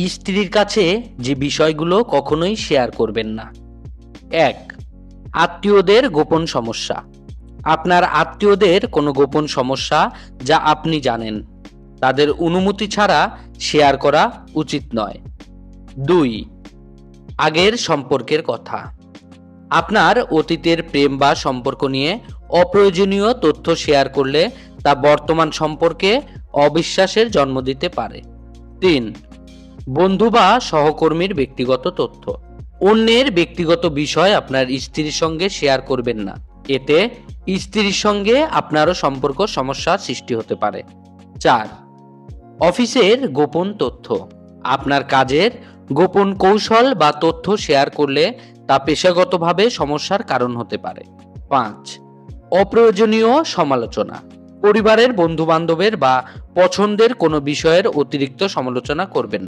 স্ত্রীর কাছে যে বিষয়গুলো কখনোই শেয়ার করবেন না। 1. আত্মীয়দের গোপন সমস্যা। আপনার আত্মীয়দের কোনো গোপন সমস্যা যা আপনি জানেন, তাদের অনুমতি ছাড়া শেয়ার করা উচিত নয়। 2. আগের সম্পর্কের কথা। আপনার অতীতের প্রেম বা সম্পর্ক নিয়ে অপ্রয়োজনীয় তথ্য শেয়ার করলে তা বর্তমান সম্পর্কে অবিশ্বাসের জন্ম দিতে পারে। 3. বন্ধু বা সহকর্মীর ব্যক্তিগত তথ্য। অন্যের ব্যক্তিগত বিষয় আপনার স্ত্রীর সঙ্গে শেয়ার করবেন না, এতে স্ত্রীর সঙ্গে আপনারও সম্পর্ক সমস্যার সৃষ্টি হতে পারে। 4. অফিসের গোপন তথ্য। আপনার কাজের গোপন কৌশল বা তথ্য শেয়ার করলে তা পেশাগতভাবে সমস্যার কারণ হতে পারে। 5. অপ্রয়োজনীয় সমালোচনা। পরিবারের, বন্ধু বান্ধবের বা পছন্দের কোনো বিষয়ের অতিরিক্ত সমালোচনা করবেন না।